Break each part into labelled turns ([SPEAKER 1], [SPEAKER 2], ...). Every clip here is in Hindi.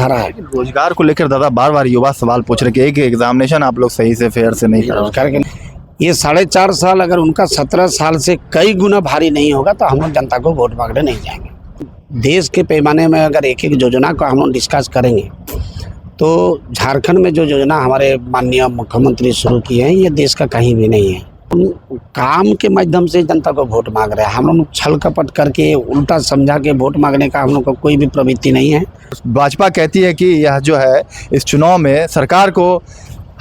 [SPEAKER 1] विचारधारा है।
[SPEAKER 2] रोजगार को लेकर दादा बार बार युवा सवाल पूछ रहे कि एक एग्जामिनेशन आप लोग सही से फेयर से नहीं कर
[SPEAKER 1] रोजगार के ये 4.5 साल अगर उनका 17 साल से कई गुना भारी नहीं होगा तो हम लोग जनता को वोट मांगने नहीं जाएंगे। देश के पैमाने में अगर एक एक योजना को हम लोग डिस्कस करेंगे तो झारखंड में जो योजना हमारे माननीय मुख्यमंत्री शुरू की है ये देश का कहीं भी नहीं है। काम के माध्यम से जनता को वोट मांग रहे हैं। हम लोग छल कपट करके उल्टा समझा के वोट मांगने का हम लोग को कोई भी प्रवृत्ति नहीं है।
[SPEAKER 2] भाजपा कहती है कि यह जो है इस चुनाव में सरकार को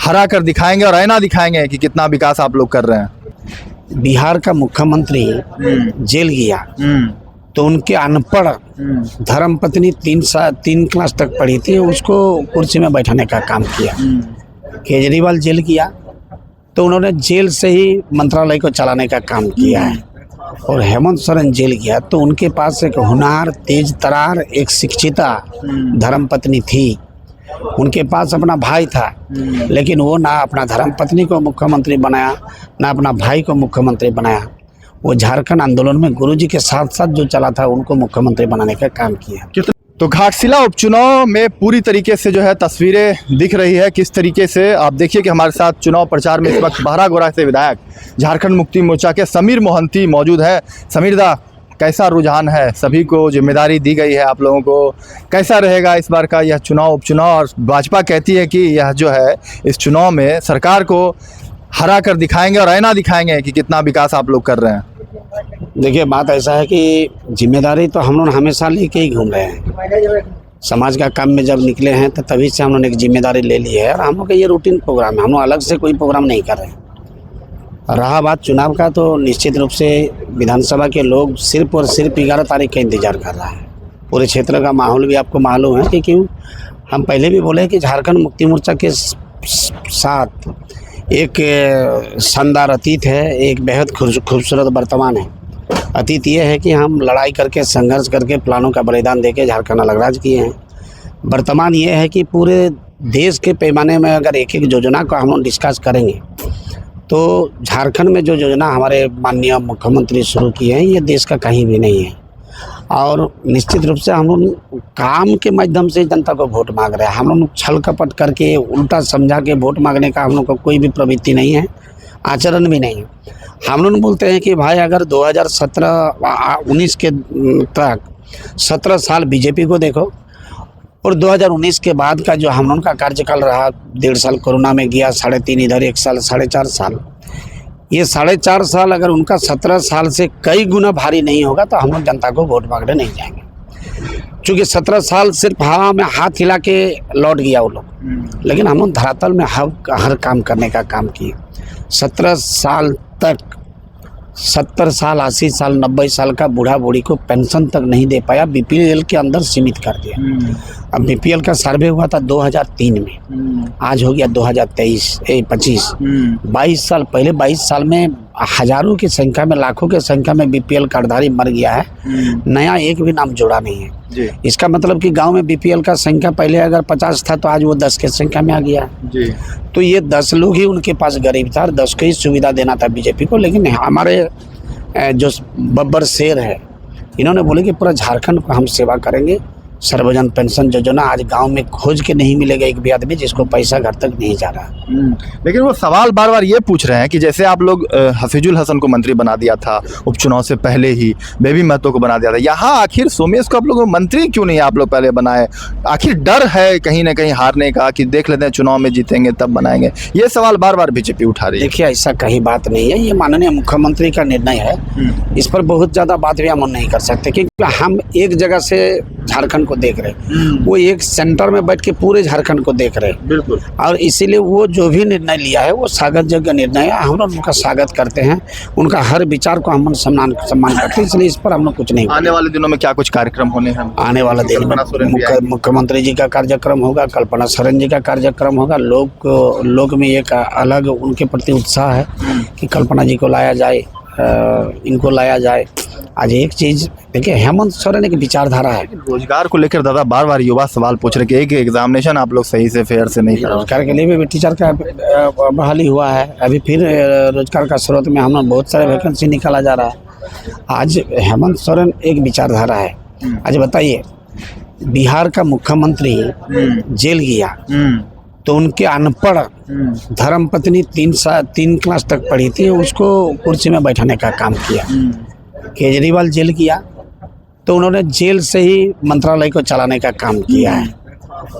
[SPEAKER 2] हरा कर दिखाएंगे और आईना दिखाएंगे कि कितना विकास आप लोग कर रहे हैं।
[SPEAKER 1] बिहार का मुख्यमंत्री जेल गया तो उनके अनपढ़ धर्मपत्नी 3 क्लास तक पढ़ी थी, उसको कुर्सी में बैठाने का काम किया। केजरीवाल जेल किया तो उन्होंने जेल से ही मंत्रालय को चलाने का काम किया है। और हेमंत सोरेन जेल गया तो उनके पास एक हुनर, तेज तरार, एक शिक्षिता धर्मपत्नी थी। उनके पास अपना भाई था लेकिन वो ना अपना धर्मपत्नी को मुख्यमंत्री बनाया ना अपना भाई को मुख्यमंत्री बनाया। वो झारखंड आंदोलन में गुरुजी के साथ साथ जो चला था उनको मुख्यमंत्री बनाने का काम किया।
[SPEAKER 2] तो घाटशिला उपचुनाव में पूरी तरीके से जो है तस्वीरें दिख रही है किस तरीके से। आप देखिए कि हमारे साथ चुनाव प्रचार में इस वक्त बहरागोड़ा से विधायक झारखंड मुक्ति मोर्चा के समीर मोहंती मौजूद है। समीर दा, कैसा रुझान है? सभी को जिम्मेदारी दी गई है, आप लोगों को कैसा रहेगा इस बार का यह चुनाव उपचुनाव? और भाजपा कहती है कि यह जो है इस चुनाव में सरकार को हरा कर दिखाएंगे और आईना दिखाएंगे कि कितना विकास आप लोग कर रहे हैं।
[SPEAKER 1] देखिए, बात ऐसा है कि जिम्मेदारी तो हम लोग हमेशा लेके ही घूम रहे हैं। समाज का काम में जब निकले हैं तो तभी से हम लोग एक जिम्मेदारी ले ली है और हम लोग का ये रूटीन प्रोग्राम है। हम लोग अलग से कोई प्रोग्राम नहीं कर रहे हैं। रहा बात चुनाव का तो निश्चित रूप से विधानसभा के लोग सिर्फ और सिर्फ 11 तारीख का इंतजार कर रहा है। पूरे क्षेत्र का माहौल भी आपको मालूम है कि क्यों हम पहले भी बोले कि झारखंड मुक्ति मोर्चा के साथ एक शानदार अतीत है, एक बेहद खूबसूरत वर्तमान है। अतीत ये है कि हम लड़ाई करके संघर्ष करके प्लानों का बलिदान देके झारखंड अलग राज्य किए हैं। वर्तमान ये है कि पूरे देश के पैमाने में अगर एक एक योजना को हम लोग डिस्कस करेंगे तो झारखंड में जो योजना हमारे माननीय मुख्यमंत्री शुरू की है ये देश का कहीं भी नहीं है। और निश्चित रूप से हम लोग काम के माध्यम से जनता को वोट मांग रहे हैं। हम लोग छल कपट करके उल्टा समझा के वोट मांगने का हम लोग को कोई भी प्रवृत्ति नहीं है, आचरण भी नहीं है। हम लोग बोलते हैं कि भाई अगर 2017-19 के तक 17 साल बीजेपी को देखो और 2019 के बाद का जो हम लोग का कार्यकाल रहा, 1.5 साल कोरोना में गया, 3.5 इधर, 1 साल, 4.5 साल, ये 4.5 साल अगर उनका 17 साल से कई गुना भारी नहीं होगा तो हम लोग जनता को वोट मांगने नहीं जाएंगे। क्योंकि 17 साल सिर्फ हवा में हाथ हिला के लौट गया वो लोग, लेकिन हम लोग धरातल में हर काम करने का काम किए। 17 साल तक 70 साल, 80 साल, 90 साल का बूढ़ा बूढ़ी को पेंशन तक नहीं दे पाया, बीपीएल के अंदर सीमित कर दिया। अब बीपीएल का सर्वे हुआ था 2003 में, आज हो गया 2025। 22 साल पहले, 22 साल में हजारों की संख्या में, लाखों की संख्या में बीपीएल कार्डधारी मर गया है, नया एक भी नाम जोड़ा नहीं है। इसका मतलब कि गांव में बीपीएल का संख्या पहले अगर 50 था तो आज वो 10 की संख्या में आ गया। तो ये 10 लोग ही उनके पास गरीब था और 10 को ही सुविधा देना था बीजेपी को। लेकिन हमारे जो बब्बर शेर है, इन्होंने बोले कि पूरा झारखंड को हम सेवा करेंगे। सर्वजन पेंशन योजना आज गांव में खोज के नहीं मिलेगा एक भी आदमी जिसको पैसा घर तक नहीं जा रहा।
[SPEAKER 2] लेकिन वो सवाल बार बार ये पूछ रहे हैं कि जैसे आप लोग हफीजुल हसन को मंत्री बना दिया था उपचुनाव से पहले ही, बेबी महतो को बना दिया था, यहाँ आखिर सोमेश को आप लोग मंत्री क्यों नहीं आप लोग पहले बनाए? आखिर डर है कहीं ना कहीं हारने का कि देख लेते हैं चुनाव में जीतेंगे तब बनाएंगे? ये सवाल बार बार बीजेपी उठा रही है।
[SPEAKER 1] देखिए, ऐसा कहीं बात नहीं है, ये माननीय मुख्यमंत्री का निर्णय है। इस पर बहुत ज़्यादा बात भी हम नहीं कर सकते क्योंकि हम एक जगह से झारखंड को देख रहे हैं, वो एक सेंटर में बैठ के पूरे झारखंड को देख रहे हैं।
[SPEAKER 2] बिल्कुल।
[SPEAKER 1] और इसीलिए वो जो भी निर्णय लिया है वो स्वागत योग्य निर्णय है। हम लोग उनका स्वागत करते हैं, उनका हर विचार को हम सम्मान करते हैं, इसलिए इस पर हम लोग कुछ नहीं।
[SPEAKER 2] आने वाले दिनों में क्या कुछ कार्यक्रम होने हैं?
[SPEAKER 1] आने वाले दिन में मुख्यमंत्री जी का कार्यक्रम होगा, कल्पना सोरेन जी का कार्यक्रम होगा। लोग में एक अलग उनके प्रति उत्साह है कि कल्पना जी को लाया जाए, इनको लाया जाए। आज एक चीज देखिए, हेमंत सोरेन एक विचारधारा है।
[SPEAKER 2] रोजगार को लेकर दादा बार बार युवा सवाल पूछ रहे कि एक एग्जामिनेशन आप लोग सही से फेयर से नहीं कर रहे।
[SPEAKER 1] रोजगार के लिए भी टीचर का बहाली हुआ है, अभी फिर रोजगार का स्रोत में हम लोग बहुत सारे वैकेंसी निकाला जा रहा है। आज हेमंत सोरेन एक विचारधारा है। आज बताइए, बिहार का मुख्यमंत्री जेल गया तो उनके अनपढ़ धर्मपत्नी 3 क्लास तक पढ़ी थी, उसको कुर्सी में बैठाने का काम किया। केजरीवाल जेल गया तो उन्होंने जेल से ही मंत्रालय को चलाने का काम किया है।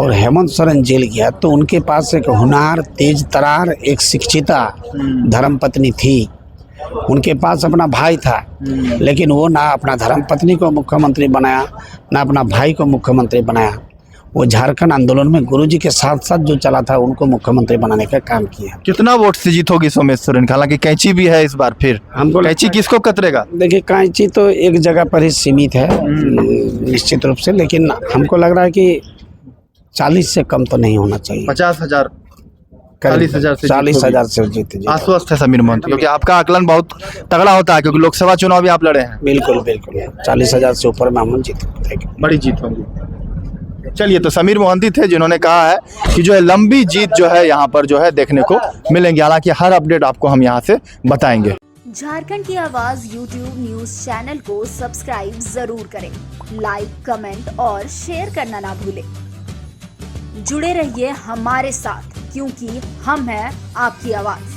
[SPEAKER 1] और हेमंत सोरेन जेल गया तो उनके पास एक होनहार, तेज तरार, एक शिक्षिता धर्मपत्नी थी। उनके पास अपना भाई था, लेकिन वो ना अपना धर्मपत्नी को मुख्यमंत्री बनाया, ना अपना भाई को मुख्यमंत्री बनाया। वो झारखंड आंदोलन में गुरुजी के साथ साथ जो चला था, उनको मुख्यमंत्री बनाने का काम किया।
[SPEAKER 2] कितना वोट से जीत होगी सोमेश सोरेन? हालांकि कैंची भी है इस बार, फिर
[SPEAKER 1] हमको
[SPEAKER 2] कैंची किसको कतरेगा?
[SPEAKER 1] देखिए, कैंची तो एक जगह पर ही सीमित है निश्चित रूप से, लेकिन हमको लग रहा है कि 40 से कम तो नहीं होना चाहिए।
[SPEAKER 2] 50,000 40,000 से
[SPEAKER 1] 40,000 से जीते।
[SPEAKER 2] आश्वस्त है समीर मोहंती, क्योंकि आपका आकलन बहुत तगड़ा होता है, क्योंकि लोकसभा चुनाव भी आप लड़े हैं।
[SPEAKER 1] बिल्कुल बिल्कुल 40,000 से ऊपर में हम जीते,
[SPEAKER 2] बड़ी जीत होगी। चलिए, तो समीर मोहंती थे जिन्होंने कहा है कि जो है लंबी जीत जो है यहाँ पर जो है देखने को मिलेंगी। हालांकि हर अपडेट आपको हम यहाँ से बताएंगे।
[SPEAKER 3] झारखंड की आवाज यूट्यूब न्यूज चैनल को सब्सक्राइब जरूर करें, लाइक, कमेंट और शेयर करना ना भूलें। जुड़े रहिए हमारे साथ, क्योंकि हम हैं आपकी आवाज।